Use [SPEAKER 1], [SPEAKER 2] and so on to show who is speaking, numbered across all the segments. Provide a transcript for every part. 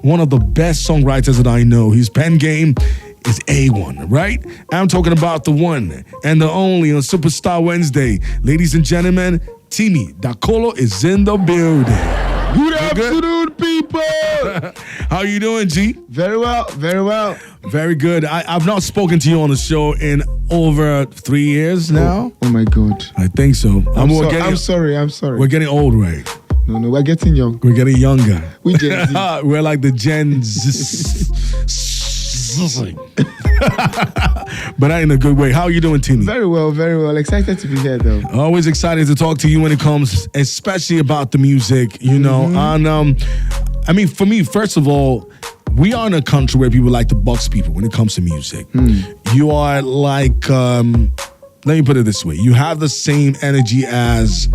[SPEAKER 1] one of the best songwriters that I know. His pen game is A1, right? I'm talking about the one and the only on Superstar Wednesday. Ladies and gentlemen, Timi, Dakolo is in the building.
[SPEAKER 2] Good afternoon, people.
[SPEAKER 1] How you doing, G?
[SPEAKER 2] Very well, very well.
[SPEAKER 1] Very good. I've not spoken to you on the show in over 3 years now.
[SPEAKER 2] Oh my God.
[SPEAKER 1] I think so.
[SPEAKER 2] I'm sorry.
[SPEAKER 1] We're getting old, right?
[SPEAKER 2] No, we're getting young.
[SPEAKER 1] We're getting younger.
[SPEAKER 2] We Gen Z.
[SPEAKER 1] We're like the Gen Z. But in a good way. How are you doing, Timi?
[SPEAKER 2] Very well, very well. Excited to be here, though.
[SPEAKER 1] Always excited to talk to you when it comes, especially about the music, you know. And I mean, for me, first of all, we are in a country where people like to box people when it comes to music. You are like, let me put it this way. You have the same energy as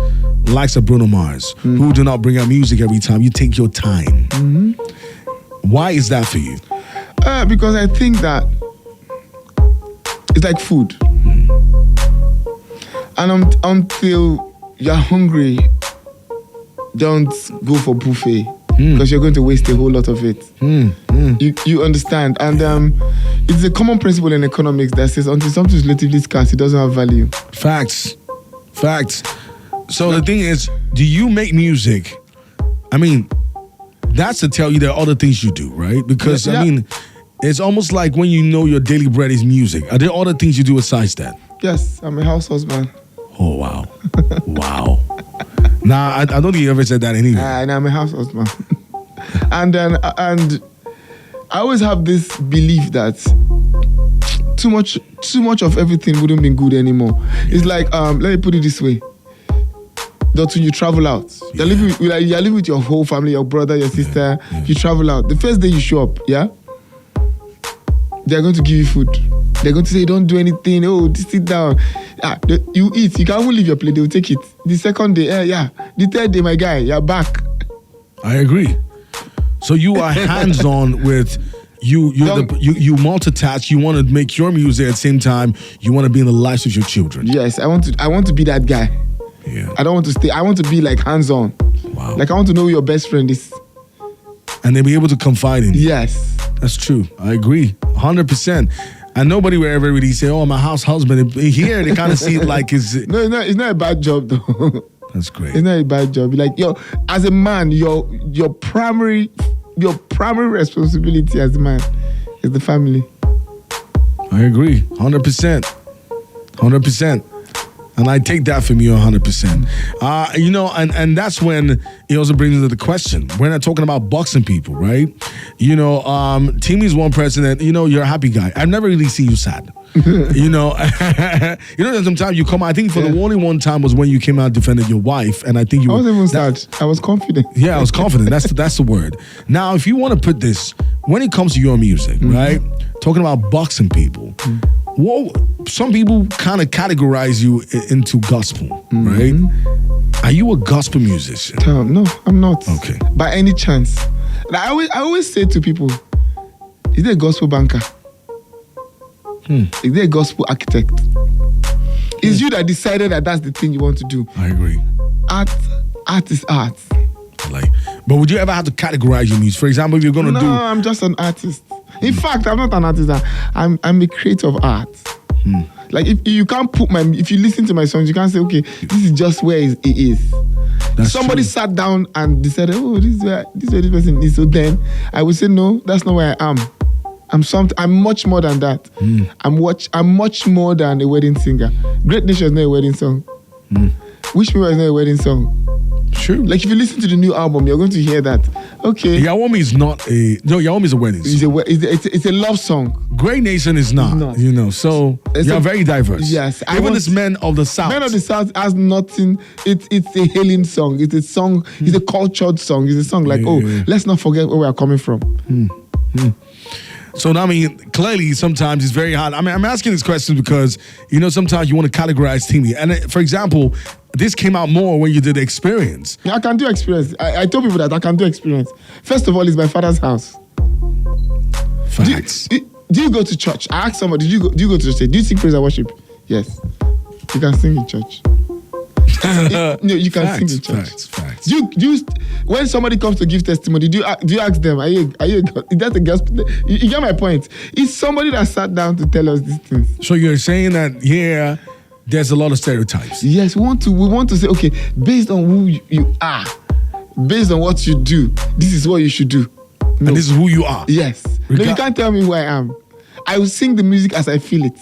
[SPEAKER 1] likes of Bruno Mars, who do not bring out music every time. You take your time. Why is that for you?
[SPEAKER 2] Because I think that it's like food. And until you're hungry, don't go for buffet. Because you're going to waste a whole lot of it. You understand? And it's a common principle in economics that says until something is relatively scarce, it doesn't have value.
[SPEAKER 1] Facts. So the thing is, do you make music? I mean, that's to tell you there are other things you do, right? Because, I mean, it's almost like when you know your daily bread is music. Are there other things you do besides that?
[SPEAKER 2] Yes, I'm a house husband.
[SPEAKER 1] Oh, wow. Wow. Nah, I don't think you ever said that anyway.
[SPEAKER 2] And I'm a house husband. and I always have this belief that too much of everything wouldn't be good anymore. It's like, let me put it this way. That when you travel out, you're living with your whole family, your brother, your sister, you travel out. The first day you show up, they're going to give you food. They're going to say, don't do anything. Oh, just sit down. You eat. You can't even leave your plate. They will take it. The second day, The third day, my guy, you're back.
[SPEAKER 1] I agree. So you are hands-on with you multitask. You want to make your music at the same time. You want to be in the lives of your children.
[SPEAKER 2] Yes, I want to be that guy.
[SPEAKER 1] Yeah.
[SPEAKER 2] I don't want to stay. I want to be like hands-on.
[SPEAKER 1] Wow.
[SPEAKER 2] Like I want to know who your best friend is.
[SPEAKER 1] And then be able to confide in you.
[SPEAKER 2] Yes.
[SPEAKER 1] That's true. I agree. 100%. And nobody will ever really say, oh, I'm a house husband. Here, they kind of see it like it's...
[SPEAKER 2] No, it's not a bad job, though.
[SPEAKER 1] That's great.
[SPEAKER 2] It's not a bad job. Like, as a man, your primary responsibility as a man is the family.
[SPEAKER 1] I agree. 100%. 100%. And I take that from you 100%. And that's when it also brings into the question. We're not talking about boxing people, right? Timi's one person that, you're a happy guy. I've never really seen you sad. Sometimes you come out, I think for the only one time was when you came out and defended your wife. And I think you
[SPEAKER 2] I wasn't even sad. I was confident.
[SPEAKER 1] Yeah, I was confident. That's the word. Now, if you want to put this, when it comes to your music, right? Talking about boxing people, some people kind of categorize you into gospel, right? Are you a gospel musician?
[SPEAKER 2] No, I'm not.
[SPEAKER 1] Okay.
[SPEAKER 2] By any chance. I always say to people, is there a gospel banker? Is there a gospel architect? It's you that decided that that's the thing you want to do.
[SPEAKER 1] I agree.
[SPEAKER 2] Art is art.
[SPEAKER 1] But would you ever have to categorize your music? For example, if you're going to do...
[SPEAKER 2] No, I'm just an artist. In fact, I'm not an artist. I'm a creator of art. Like if you can't if you listen to my songs, you can't say, okay, this is just where it is.
[SPEAKER 1] That's
[SPEAKER 2] Somebody
[SPEAKER 1] true.
[SPEAKER 2] Sat down and decided, this is where this person is. So then I would say, no, that's not where I am. I'm much more than that. I'm much more than a wedding singer. Great Nation is not a wedding song. Wish Me Was not a wedding song.
[SPEAKER 1] True.
[SPEAKER 2] Like if you listen to the new album, you're going to hear that. Okay.
[SPEAKER 1] Yawomi is not a... No, Yawomi is a wedding song.
[SPEAKER 2] It's a love song.
[SPEAKER 1] Great Nation is not. So you're very diverse.
[SPEAKER 2] Yes.
[SPEAKER 1] Even as Men of the South.
[SPEAKER 2] Men of the South has nothing. It's a hailing song. It's a song. It's a cultured song. It's a song like, let's not forget where we are coming from.
[SPEAKER 1] So, I mean, clearly, sometimes it's very hard. I mean, I'm asking this question because, sometimes you want to categorize Timi. And, for example, this came out more when you did Experience.
[SPEAKER 2] Yeah, I can do Experience. I told people that I can do Experience. First of all, it's my father's house.
[SPEAKER 1] Facts.
[SPEAKER 2] Do you go to church? I asked somebody, do you go to church? Do you sing praise and worship? Yes. You can sing in church. No, you can sing in church.
[SPEAKER 1] Facts.
[SPEAKER 2] When somebody comes to give testimony, do you ask them, are you is that a gospel? You get my point. It's somebody that sat down to tell us these things.
[SPEAKER 1] So you're saying that here, there's a lot of stereotypes.
[SPEAKER 2] Yes, we want to say, okay, based on who you are, based on what you do, this is what you should do. No.
[SPEAKER 1] And this is who you are.
[SPEAKER 2] Yes. No, you can't tell me who I am. I will sing the music as I feel it.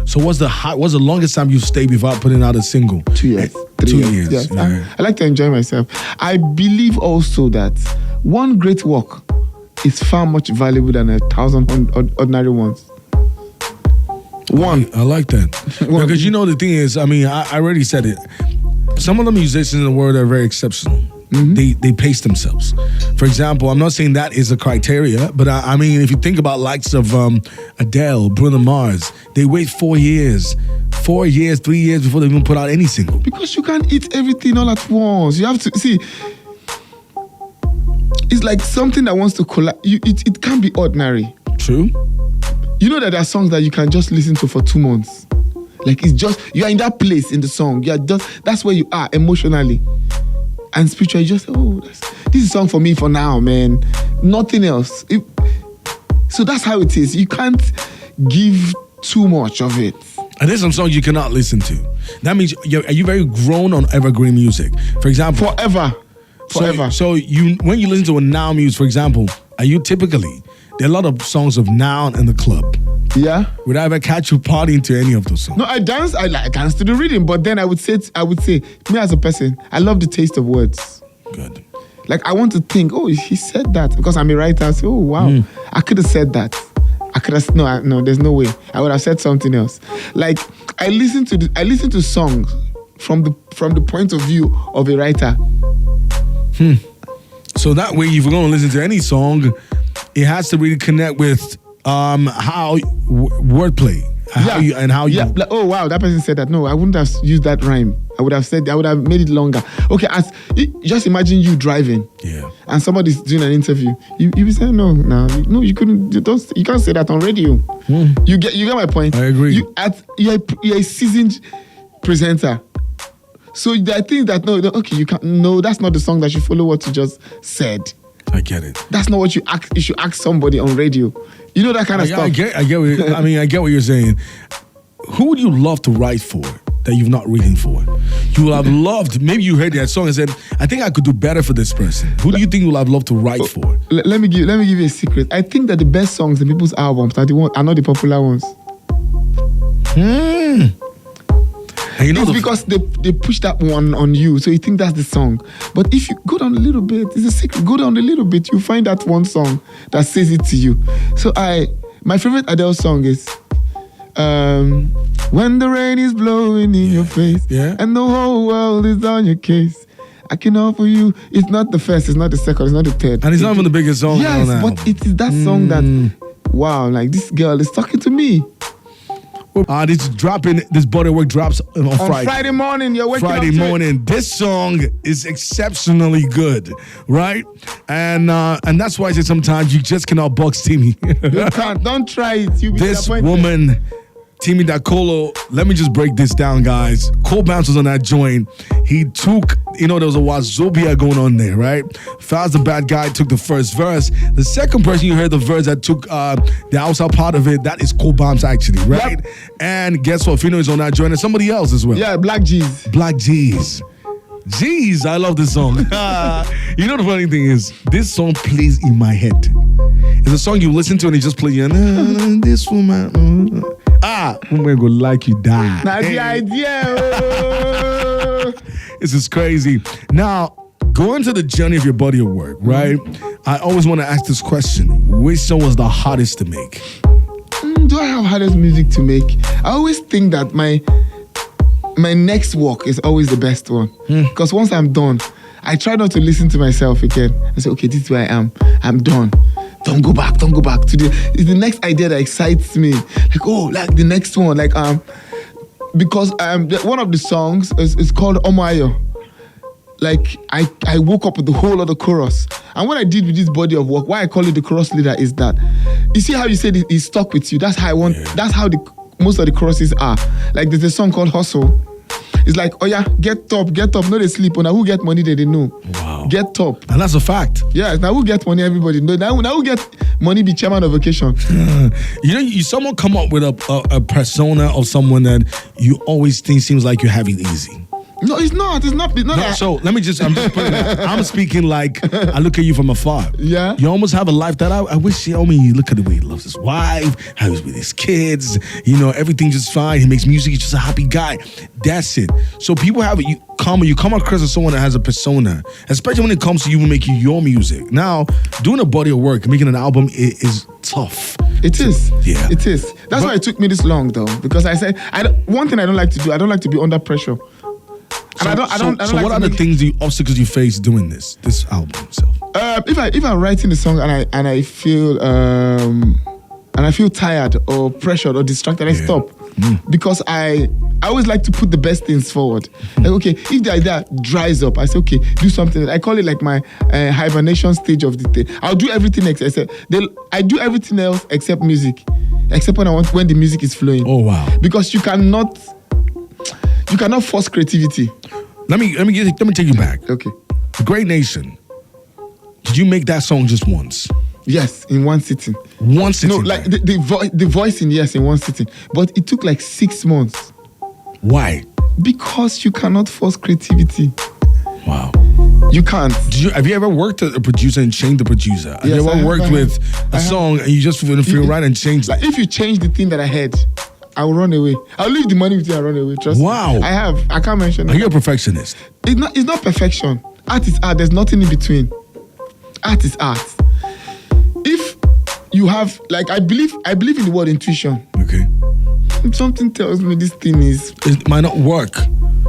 [SPEAKER 1] So what's the longest time you stayed without putting out a single?
[SPEAKER 2] 2 years.
[SPEAKER 1] 2 years.
[SPEAKER 2] Yes.
[SPEAKER 1] Yeah.
[SPEAKER 2] I like to enjoy myself. I believe also that one great work is far much valuable than 1,000 ordinary ones. One.
[SPEAKER 1] I like that. Because the thing is, I mean, I already said it. Some of the musicians in the world are very exceptional. Mm-hmm. They pace themselves. For example, I'm not saying that is a criteria, but I mean, if you think about likes of Adele, Bruno Mars, they wait 4 years, 3 years before they even put out any single.
[SPEAKER 2] Because you can't eat everything all at once. You have to see. It's like something that wants to collapse. It can't be ordinary.
[SPEAKER 1] True.
[SPEAKER 2] You know that there are songs that you can just listen to for 2 months. Like it's just you're in that place in the song. That's where you are emotionally. And spiritually, you just this is a song for me for now, man. Nothing else. So that's how it is. You can't give too much of it.
[SPEAKER 1] And there's some songs you cannot listen to. That means are you very grown on evergreen music? For example,
[SPEAKER 2] forever.
[SPEAKER 1] So when you listen to a now music, for example, are you typically there are a lot of songs of now in the club?
[SPEAKER 2] Yeah.
[SPEAKER 1] Would I ever catch you partying to any of those songs?
[SPEAKER 2] No, I dance to the rhythm, but then I would say, me as a person, I love the taste of words.
[SPEAKER 1] Good.
[SPEAKER 2] Like I want to think, he said that because I'm a writer. I say, wow, I could have said that. I could have no, there's no way. I would have said something else. Like I listen to songs from the point of view of a writer.
[SPEAKER 1] So that way, if you're going to listen to any song, it has to really connect with how wordplay,
[SPEAKER 2] oh wow, that person said that. No, I wouldn't have used that rhyme. I would have made it longer. Okay, just imagine you driving, and somebody's doing an interview. You be saying no, you couldn't. You can't say that on radio. You get my point.
[SPEAKER 1] I agree.
[SPEAKER 2] You're a seasoned presenter. So I think that you can't. No, that's not the song that should follow what you just said.
[SPEAKER 1] I get it.
[SPEAKER 2] That's not what you should ask somebody on radio. You know that kind of stuff.
[SPEAKER 1] I get what you're saying. Who would you love to write for that you've not written for? You will have loved. Maybe you heard that song and said, "I think I could do better for this person." Who do you think you will have loved to write for?
[SPEAKER 2] Let me give you a secret. I think that the best songs in people's albums are not the popular ones. And it's because they push that one on you, so you think that's the song. But if you go down a little bit, it's a secret. Go down a little bit, you find that one song that says it to you. So my favorite Adele song is "When the Rain is Blowing in Your Face, and the whole world is on your case. I can offer you." It's not the first, it's not the second, it's not the third.
[SPEAKER 1] And it's not even the biggest song.
[SPEAKER 2] Yes, but it is that song that, wow, like this girl is talking to me.
[SPEAKER 1] This body work drops on Friday.
[SPEAKER 2] Friday morning, you're waking
[SPEAKER 1] Friday
[SPEAKER 2] up
[SPEAKER 1] morning. This song is exceptionally good, right? And that's why I say sometimes you just cannot box Timi.
[SPEAKER 2] You can't. Don't try it. You'll be
[SPEAKER 1] this woman, Timi Dakolo, let me just break this down, guys. Cole Bounce was on that joint. He took, there was a Wazobia going on there, right? Faz the bad guy took the first verse. The second person you heard the verse that took the outside part of it, that is Cole Bounce actually, right? Yep. And guess what? Fino is on that joint and somebody else as well.
[SPEAKER 2] Yeah, Black G's.
[SPEAKER 1] Jeez, I love this song. You know the funny thing is, this song plays in my head. It's a song you listen to and it just plays, this woman, woman go like you die.
[SPEAKER 2] That's the idea.
[SPEAKER 1] This is crazy. Now, going to the journey of your body of work, right? I always want to ask this question. Which song was the hardest to make?
[SPEAKER 2] Do I have hardest music to make? I always think that my next work is always the best one. Because once I'm done, I try not to listen to myself again. I say, okay, this is where I am. I'm done. Don't go back. It's the next idea that excites me. Like the next one. Because one of the songs is called Omayo. Like, I woke up with the whole of the chorus. And what I did with this body of work, why I call it the chorus leader is that, you see how you said it's stuck with you? That's how I want, that's how most of the choruses are. Like, there's a song called Hustle. It's like, oh yeah, get top. No, they sleep. Now who get money, they know.
[SPEAKER 1] Wow.
[SPEAKER 2] Get top.
[SPEAKER 1] And that's a fact.
[SPEAKER 2] Yeah, now who get money, everybody know. Now who get money, be chairman of vacation.
[SPEAKER 1] Someone come up with a persona of someone that you always think seems like you're having easy.
[SPEAKER 2] No, it's not. It's not that.
[SPEAKER 1] So I'm just putting it. I'm speaking like I look at you from afar.
[SPEAKER 2] Yeah.
[SPEAKER 1] You almost have a life that I wish you. Look at the way he loves his wife, how he's with his kids. Everything just fine. He makes music. He's just a happy guy. That's it. So people have it. You come across as someone that has a persona, especially when it comes to you making your music. Now, doing a body of work, making an album is tough.
[SPEAKER 2] It is.
[SPEAKER 1] Yeah.
[SPEAKER 2] It is. That's why it took me this long, though, because I said one thing I don't like to do. I don't like to be under pressure.
[SPEAKER 1] So what are the obstacles you face doing this album itself?
[SPEAKER 2] If I'm writing the song and I feel tired or pressured or distracted, I stop. Because I always like to put the best things forward. Like, okay, if the idea dries up, I say, okay, do something. I call it like my hibernation stage of the day. I'll do everything except I do everything else except music, except when the music is flowing.
[SPEAKER 1] Oh wow!
[SPEAKER 2] Because you cannot force creativity.
[SPEAKER 1] Let me take you back.
[SPEAKER 2] Okay.
[SPEAKER 1] The Great Nation. Did you make that song just once?
[SPEAKER 2] Yes, in one sitting.
[SPEAKER 1] One sitting?
[SPEAKER 2] No, like the voicing, yes, in one sitting. But it took like 6 months.
[SPEAKER 1] Why?
[SPEAKER 2] Because you cannot force creativity.
[SPEAKER 1] Wow.
[SPEAKER 2] You can't.
[SPEAKER 1] Have you ever worked with a producer and changed the producer? Have you ever worked with a song and you just feel right and changed
[SPEAKER 2] it? If you change the thing that I had, I will run away. I'll leave the money with you and run away. Trust me. I have. I can't mention.
[SPEAKER 1] Are you a perfectionist?
[SPEAKER 2] It's not perfection. Art is art. There's nothing in between. Art is art. If you have, like, I believe in the word intuition.
[SPEAKER 1] Okay.
[SPEAKER 2] If something tells me this thing
[SPEAKER 1] it might not work.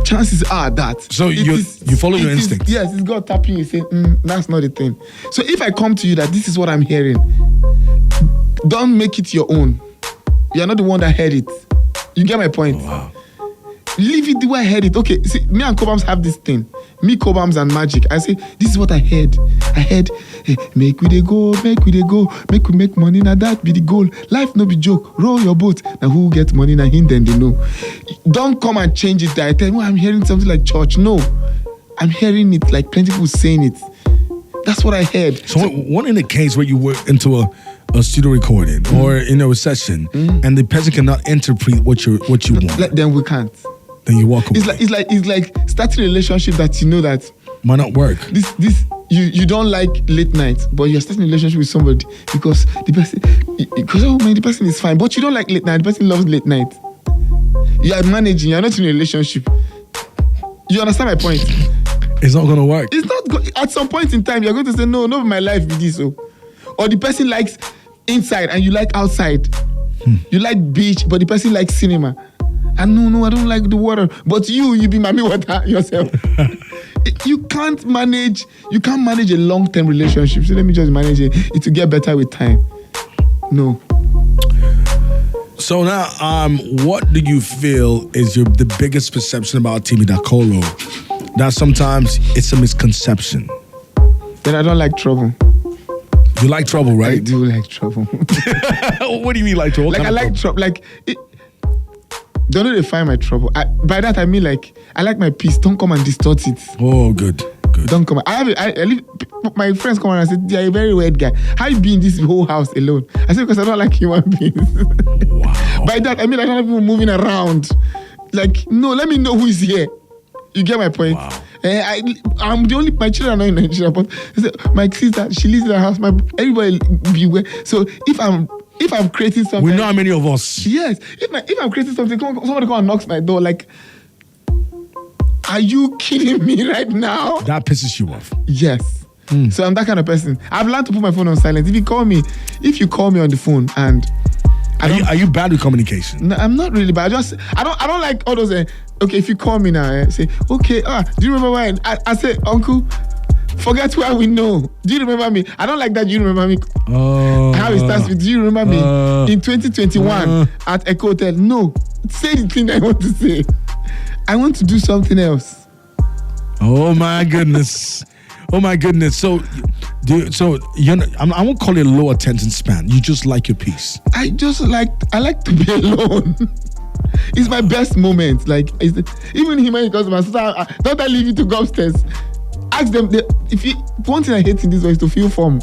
[SPEAKER 2] Chances are that.
[SPEAKER 1] So you follow your instinct.
[SPEAKER 2] Yes, it's God tapping you saying, that's not the thing. So if I come to you that this is what I'm hearing, don't make it your own. You're not the one that heard it. You get my point?
[SPEAKER 1] Oh, wow.
[SPEAKER 2] Leave it the way I heard it. Okay, see, me and Cobams have this thing. Me, Cobams, and Magic. I say, this is what I heard. I heard, hey, make we go, make we make money. Now that be the goal. Life no be joke. Row your boat. Now who gets money? Now him then they know. Don't come and change it. I tell you, I'm hearing something like church. No, I'm hearing it like plenty people saying it. That's what I heard.
[SPEAKER 1] So one in the case where you were into a studio recording or in a session and the person cannot interpret what you want.
[SPEAKER 2] Then we can't.
[SPEAKER 1] Then you walk away.
[SPEAKER 2] It's like starting a relationship that you know that
[SPEAKER 1] might not work.
[SPEAKER 2] This you don't like late nights, but you're starting a relationship with somebody because the person is fine, but you don't like late night. The person loves late night. You are managing. You're not in a relationship. You understand my point?
[SPEAKER 1] It's not gonna work.
[SPEAKER 2] It's not. At some point in time, you're going to say no, my life be this. Or the person likes inside and you like outside. You like beach, but the person likes cinema. And no, I don't like the water. But you be mommy water yourself. You can't manage a long-term relationship. So let me just manage it to get better with time. No.
[SPEAKER 1] So now, what do you feel is the biggest perception about Timi Dakolo? That sometimes it's a misconception.
[SPEAKER 2] That I don't like trouble.
[SPEAKER 1] You like trouble, right?
[SPEAKER 2] I do like trouble.
[SPEAKER 1] What do you mean like trouble?
[SPEAKER 2] Like I like trouble. Like, don't know they find my trouble. By that I mean like I like my peace. Don't come and distort it.
[SPEAKER 1] Oh, good.
[SPEAKER 2] Don't come. My friends come and say, "You're a very weird guy. How you be in this whole house alone?" I say because I don't like human beings.
[SPEAKER 1] Wow.
[SPEAKER 2] By that I mean I don't like people moving around. Like no, let me know who is here. You get my point?
[SPEAKER 1] Wow.
[SPEAKER 2] I'm the only, my children are not in Nigeria, but my sister, she lives in her house. Everybody beware. So if I'm creating something,
[SPEAKER 1] we know how many of us.
[SPEAKER 2] Yes. If I'm creating something, somebody come and knocks my door. Like, are you kidding me right now?
[SPEAKER 1] That pisses you off.
[SPEAKER 2] Yes. So I'm that kind of person. I've learned to put my phone on silent. If you call me on the phone and
[SPEAKER 1] are you bad with communication?
[SPEAKER 2] No, I'm not really bad. I don't like all those. Okay, if you call me now, say, okay, do you remember when I say, uncle, forget where we know. Do you remember me? I don't like that. Do you remember me? How it starts with, do you remember me? In 2021 at Echo Hotel. No, say the thing I want to say. I want to do something else.
[SPEAKER 1] Oh my goodness. Oh my goodness. So I won't call it a low attention span. You just like your peace.
[SPEAKER 2] I like to be alone. It's my best moment. Like, even him when he comes to my sister, don't I leave you to go upstairs? Ask them, one thing I hate in this way is to feel form.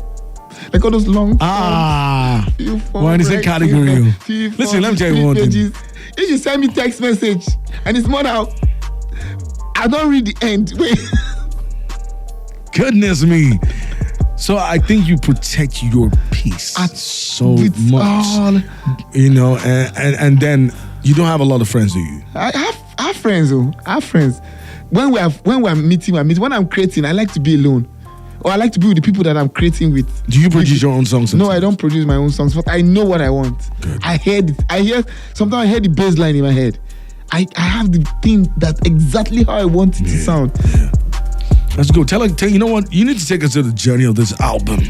[SPEAKER 2] Like all those long
[SPEAKER 1] we're in the same category. Listen, let me tell you one thing.
[SPEAKER 2] If you send me text message and it's more now, I don't read the end. Wait.
[SPEAKER 1] Goodness me. So I think you protect your peace so much. You know, and then you don't have a lot of friends, do you?
[SPEAKER 2] I have friends, I have friends. When we're meeting, when I'm creating, I like to be alone. Or I like to be with the people that I'm creating with.
[SPEAKER 1] Do you produce your own songs?
[SPEAKER 2] No, I don't produce my own songs, but I know what I want.
[SPEAKER 1] Good.
[SPEAKER 2] Sometimes I hear the bass line in my head. I have the thing that's exactly how I want it to sound.
[SPEAKER 1] Yeah. Let's go. Tell you know what? You need to take us to the journey of this album.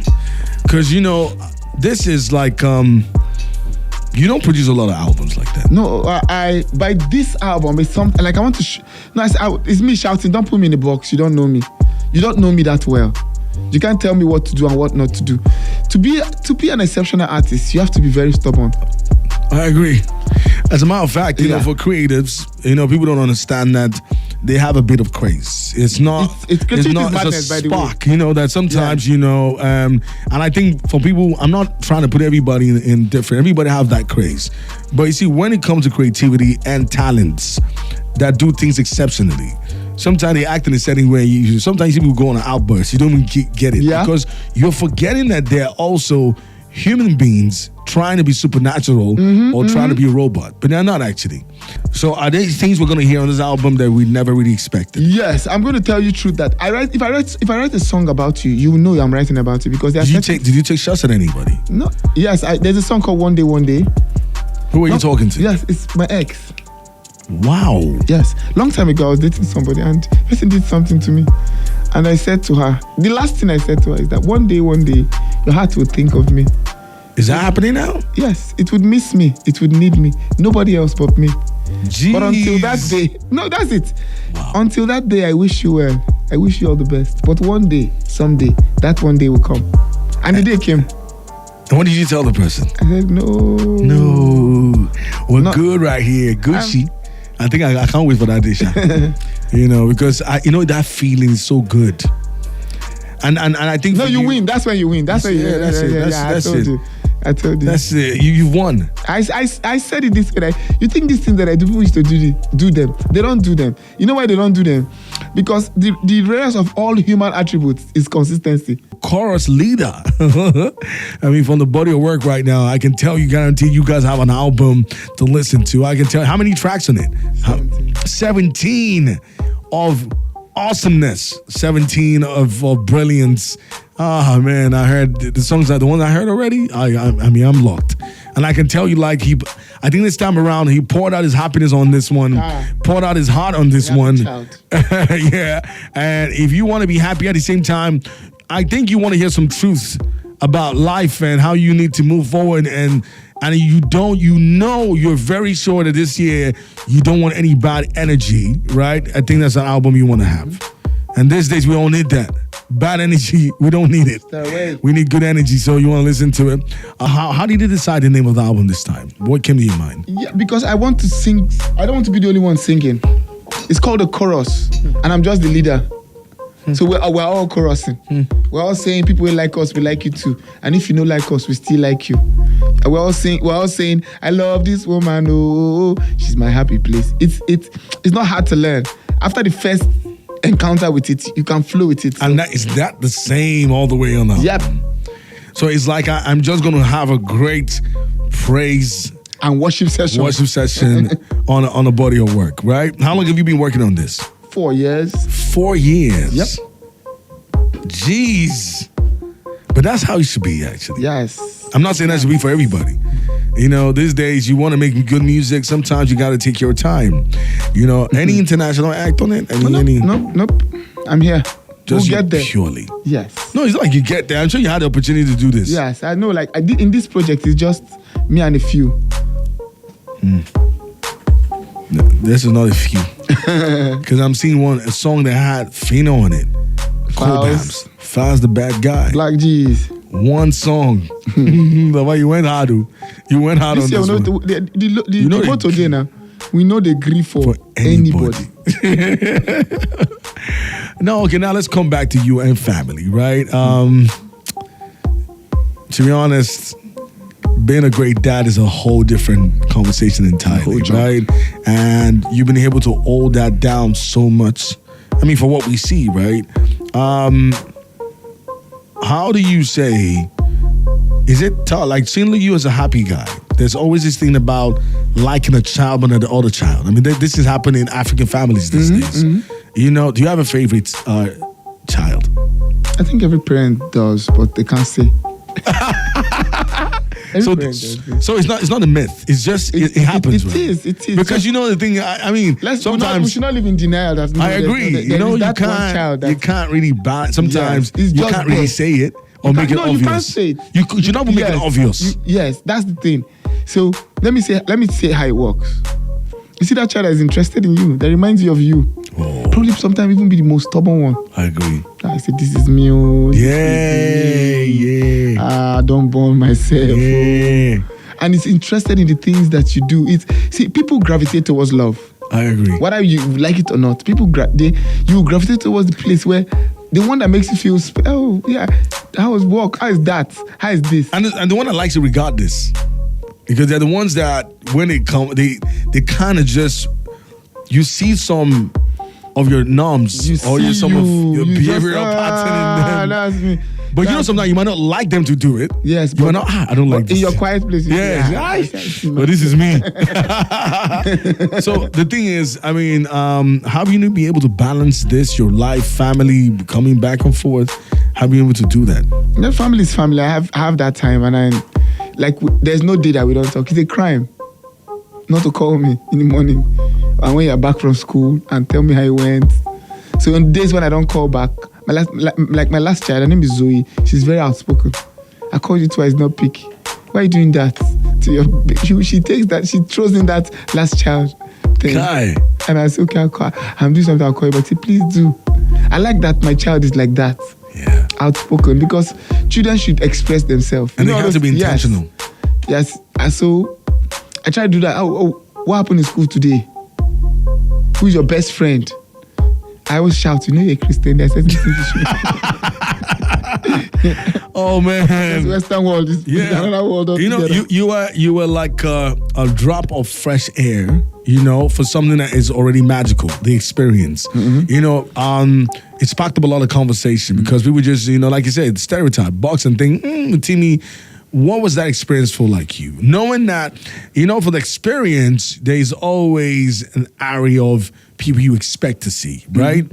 [SPEAKER 1] Because, you know, this is like, you don't produce a lot of albums like that.
[SPEAKER 2] No, by this album, it's something, like I want to, it's me shouting, don't put me in a box, you don't know me. You don't know me that well. You can't tell me what to do and what not to do. To be an exceptional artist, you have to be very stubborn.
[SPEAKER 1] I agree. As a matter of fact, you know, for creatives, you know, people don't understand that they have a bit of craze. It's not. It's
[SPEAKER 2] madness,
[SPEAKER 1] a spark, you know, that sometimes, you know, and I think for people, I'm not trying to put everybody in different. Everybody have that craze, but you see, when it comes to creativity and talents that do things exceptionally, sometimes they act in a setting where sometimes people go on an outburst. You don't even get it because you're forgetting that they're also human beings trying to be supernatural or trying to be a robot, but they're not actually. So are there things we're going to hear on this album that we never really expected?
[SPEAKER 2] Yes, I'm going to tell you the truth that if I write a song about you, you will know I'm writing about you because did
[SPEAKER 1] you take shots at anybody?
[SPEAKER 2] No. Yes, there's a song called One Day, One Day.
[SPEAKER 1] Who are you talking to?
[SPEAKER 2] Yes, it's my ex.
[SPEAKER 1] Wow.
[SPEAKER 2] Yes, long time ago I was dating somebody and the person did something to me, and I said to her, the last thing I said to her is that one day, your heart will think of me.
[SPEAKER 1] Is that happening now?
[SPEAKER 2] Yes, it would miss me. It would need me. Nobody else but me.
[SPEAKER 1] Jeez.
[SPEAKER 2] But until that day, no, that's it.
[SPEAKER 1] Wow.
[SPEAKER 2] Until that day, I wish you well. I wish you all the best. But one day, someday, that one day will come. And the day came.
[SPEAKER 1] And what did you tell the person?
[SPEAKER 2] I said, no.
[SPEAKER 1] We're good right here. Gucci. I think I can't wait for that day, Sha. You know, because that feeling is so good. And I think
[SPEAKER 2] you win. That's when you win. That's when you win.
[SPEAKER 1] That's it.
[SPEAKER 2] I told you.
[SPEAKER 1] That's it. You won.
[SPEAKER 2] I said it this way. You think these things that I do, people used to do them. They don't do them. You know why they don't do them? Because the rarest of all human attributes is consistency.
[SPEAKER 1] Chorus leader. I mean, from the body of work right now, I can guarantee you guys have an album to listen to. I can tell how many tracks on it? 17 of awesomeness, 17 of brilliance. Ah, man, I heard the songs the ones I heard already. I mean, I'm locked. And I can tell you, like, I think this time around, he poured out his happiness on this one, poured out his heart on this one. Yeah. And if you want to be happy at the same time, I think you want to hear some truths about life and how you need to move forward. And you're very sure that this year you don't want any bad energy, right? I think that's an album you want to have. And these days we don't need that. Bad energy, we don't need it. We need good energy, so you want to listen to it. How did you decide the name of the album this time? What came to your mind?
[SPEAKER 2] Yeah, because I want to sing. I don't want to be the only one singing. It's called a chorus, and I'm just the leader. So we're all chorusing. We're all saying people will like us, we like you too. And if you don't like us, we still like you. And we're all saying, I love this woman, oh, she's my happy place. It's not hard to learn. After the first encounter with it, you can flow with it.
[SPEAKER 1] So. And is that the same all the way on the album?
[SPEAKER 2] Yep.
[SPEAKER 1] So it's like I'm just going to have a great praise
[SPEAKER 2] and worship session
[SPEAKER 1] on a body of work, right? How long have you been working on this?
[SPEAKER 2] 4 years.
[SPEAKER 1] 4 years?
[SPEAKER 2] Yep.
[SPEAKER 1] Jeez. But that's how it should be, actually.
[SPEAKER 2] Yes.
[SPEAKER 1] I'm not saying that should be for everybody. You know, these days, you want to make good music. Sometimes you got to take your time. You know, any international act on it?
[SPEAKER 2] Nope. I'm here.
[SPEAKER 1] Just
[SPEAKER 2] we'll get there.
[SPEAKER 1] Purely.
[SPEAKER 2] Yes.
[SPEAKER 1] No, it's not like you get there. I'm sure you had the opportunity to do this.
[SPEAKER 2] Yes, I know. Like, I did in this project, it's just me and a few.
[SPEAKER 1] No, this is not a few. Because I'm seeing a song that had Fino on it. Faz the bad guy.
[SPEAKER 2] Black G's.
[SPEAKER 1] One song. Why you went hard? You went hard on this one.
[SPEAKER 2] The motto there now. We know they grieve for anybody.
[SPEAKER 1] No, okay, now let's come back to you and family, right? To be honest, being a great dad is a whole different conversation entirely, right? And you've been able to hold that down so much. I mean, for what we see, right? How do you say, is it tough? Like, seeing you as a happy guy, there's always this thing about liking a child but not the other child. I mean, this is happening in African families these days. You know, do you have a favorite child?
[SPEAKER 2] I think every parent does, but they can't say.
[SPEAKER 1] So it's not a myth. It's just it happens.
[SPEAKER 2] It is.
[SPEAKER 1] Because you know the thing. I mean, sometimes
[SPEAKER 2] we should not live in denial. That
[SPEAKER 1] I agree. You can't really buy. Sometimes you can't really say it or make it obvious.
[SPEAKER 2] You can't say it.
[SPEAKER 1] You should not make it obvious.
[SPEAKER 2] Yes, that's the thing. So let me say how it works. You see that child that is interested in you, that reminds you of you.
[SPEAKER 1] Oh.
[SPEAKER 2] Probably sometimes even be the most stubborn one.
[SPEAKER 1] I agree.
[SPEAKER 2] I say, this is me. Yeah. Don't burn myself.
[SPEAKER 1] Yeah.
[SPEAKER 2] And it's interested in the things that you do. People gravitate towards love.
[SPEAKER 1] I agree.
[SPEAKER 2] Whether you like it or not, you gravitate towards the place where the one that makes you feel, oh yeah, how is work? How is that? How is this?
[SPEAKER 1] And the one that likes to regard this. Because they're the ones that when they come, they kind of just, you see some of your norms or some of your behavioral pattern in them.
[SPEAKER 2] That's me.
[SPEAKER 1] But sometimes you might not like them to do it.
[SPEAKER 2] Yes,
[SPEAKER 1] you might not. I don't like this.
[SPEAKER 2] In your quiet place,
[SPEAKER 1] but this is me. So the thing is, I mean, how do you be able to balance this, your life, family, coming back and forth? How are you able to do that?
[SPEAKER 2] The family is family. I have that time, and there's no day that we don't talk. It's a crime not to call me in the morning and when you're back from school and tell me how it went. So on days when I don't call back, my last child, her name is Zoe. She's very outspoken. I called you twice, not pick. Why are you doing that to your? She takes that. She throws in that last child thing.
[SPEAKER 1] Guy.
[SPEAKER 2] And I say, okay, I'll call. I'm doing something. I'll call you, but say, please do. I like that my child is like that.
[SPEAKER 1] Yeah.
[SPEAKER 2] Outspoken, because children should express themselves.
[SPEAKER 1] And they have to be intentional.
[SPEAKER 2] Yes. And so I try to do that. Oh, what happened in school today? Who's your best friend? I always shout, you're a Christian. There's certain things you should.
[SPEAKER 1] Oh man.
[SPEAKER 2] This Western world is another world altogether.
[SPEAKER 1] You were like a drop of fresh air, for something that is already magical, the experience. It sparked up a lot of conversation because we were just, like you said, the stereotype, boxing thing. Timi, what was that experience for like you? Knowing that, for the experience, there's always an area of people you expect to see, right?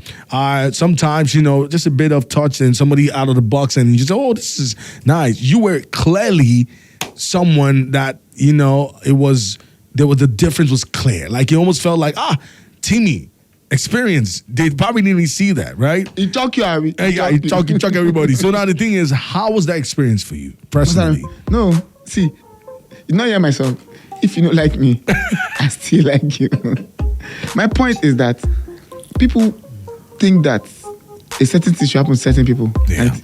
[SPEAKER 1] Sometimes, just a bit of touch and somebody out of the box and you just, oh, this is nice. You were clearly someone that, the difference was clear. Like, you almost felt like, Timi, experience. They probably didn't see that, right?
[SPEAKER 2] You talk you, Harry.
[SPEAKER 1] You talk everybody. So now the thing is, how was that experience for you, personally?
[SPEAKER 2] No, see, you know, hear my song. If you don't like me, I still like you. My point is that people think that a certain thing should happen to certain people.
[SPEAKER 1] Yeah.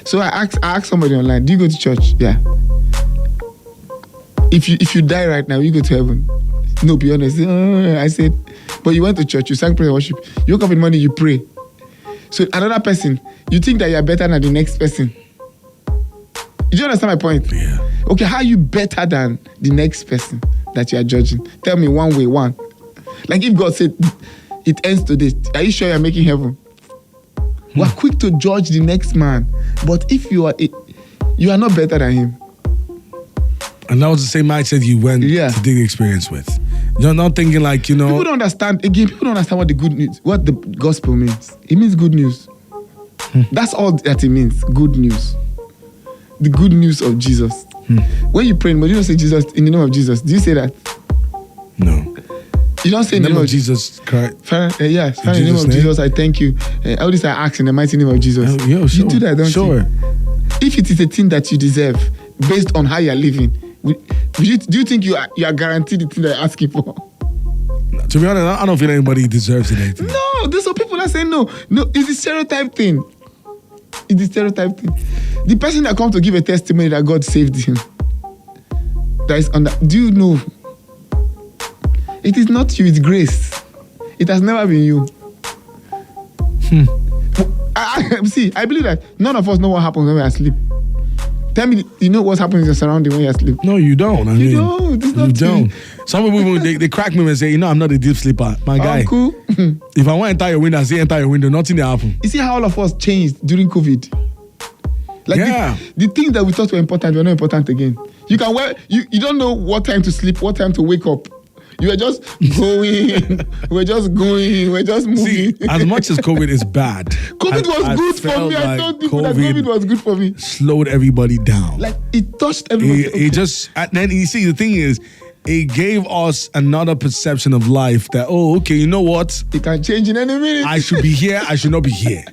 [SPEAKER 2] So I asked somebody online, do you go to church? Yeah. If you die right now, you go to heaven. No, be honest. I said, but you went to church, you sang prayer and worship. You woke up in the morning, you pray. So another person, you think that you are better than the next person. Do you understand my point?
[SPEAKER 1] Yeah.
[SPEAKER 2] Okay, how are you better than the next person that you are judging? Tell me one way. Like if God said, it ends today, are you sure you're making heaven? We're quick to judge the next man. But if you are not better than him.
[SPEAKER 1] And that was the same mindset you went to do the experience with. You're not thinking like,
[SPEAKER 2] People don't understand. Again, people don't understand what the gospel means. It means good news. That's all that it means. Good news. The good news of Jesus. When you pray, but you don't say Jesus in the name of Jesus. Do you say that?
[SPEAKER 1] No.
[SPEAKER 2] You don't say in the name of
[SPEAKER 1] Jesus Christ.
[SPEAKER 2] Yes. In the name of Jesus, I thank you. All this I ask in the mighty name of Jesus.
[SPEAKER 1] Sure.
[SPEAKER 2] You do that, don't you?
[SPEAKER 1] Sure.
[SPEAKER 2] If it is a thing that you deserve, based on how you are living, do you think you are guaranteed the thing that you're asking for?
[SPEAKER 1] To be honest, I don't feel anybody deserves anything.
[SPEAKER 2] No, there's some people that say no. No, it's the stereotype thing. The person that comes to give a testimony that God saved him. That is do you know? It is not you, it's grace. It has never been you. I believe that none of us know what happens when we are asleep. Tell me, you know what's happening in your surrounding when you're asleep?
[SPEAKER 1] No, you don't.
[SPEAKER 2] You don't. It's not
[SPEAKER 1] you don't. Some people, they crack me and say, I'm not a deep sleeper. My guy.
[SPEAKER 2] Cool.
[SPEAKER 1] If I want to enter your window, I say enter your window. Nothing will happen.
[SPEAKER 2] You see how all of us changed during COVID? Like the things that we thought were important were not important again. You can you don't know what time to sleep, what time to wake up. You were just going, we're just moving.
[SPEAKER 1] See, as much as COVID is bad,
[SPEAKER 2] COVID was good for me. I told people that COVID was good for me.
[SPEAKER 1] Slowed everybody down.
[SPEAKER 2] Like it touched everybody.
[SPEAKER 1] It just, and then you see, the thing is, it gave us another perception of life that, you know what?
[SPEAKER 2] It can change in any minute.
[SPEAKER 1] I should be here, I should not be here.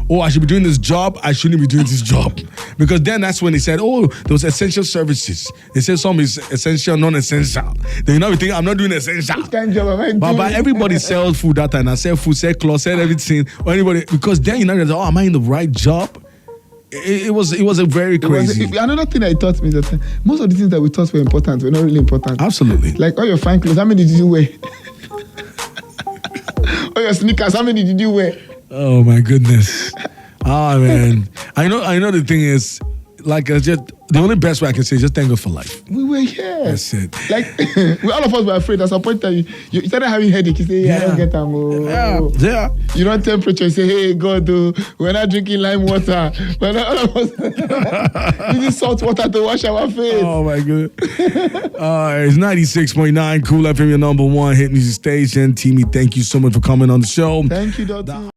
[SPEAKER 1] I should be doing this job, I shouldn't be doing this job. Because then that's when they said, those essential services. They said some is essential, non-essential. Then you think, I'm not doing essential.
[SPEAKER 2] What kind of job am I doing?
[SPEAKER 1] But everybody sells food that time. I sell food, sell clothes, sell everything. Or anybody, because then you know, am I in the right job? It was a very crazy.
[SPEAKER 2] Another thing that it taught me is that most of the things that we thought were important were not really important.
[SPEAKER 1] Absolutely.
[SPEAKER 2] Like all your fine clothes, how many did you wear? All your sneakers, how many did you wear?
[SPEAKER 1] Oh my goodness. Man. I know the thing is, like, just the only best way I can say is just thank God for life.
[SPEAKER 2] We were here.
[SPEAKER 1] That's it.
[SPEAKER 2] Like, all of us were afraid. At some point, you started having headache. You say, I don't get them.
[SPEAKER 1] Yeah.
[SPEAKER 2] You know temperature. You say, hey, God, we're not drinking lime water. But all of us using salt water to wash our face.
[SPEAKER 1] Oh my God. It's 96.9 Cool FM, your number one hit music station. Timi, thank you so much for coming on the show.
[SPEAKER 2] Thank you, Dr.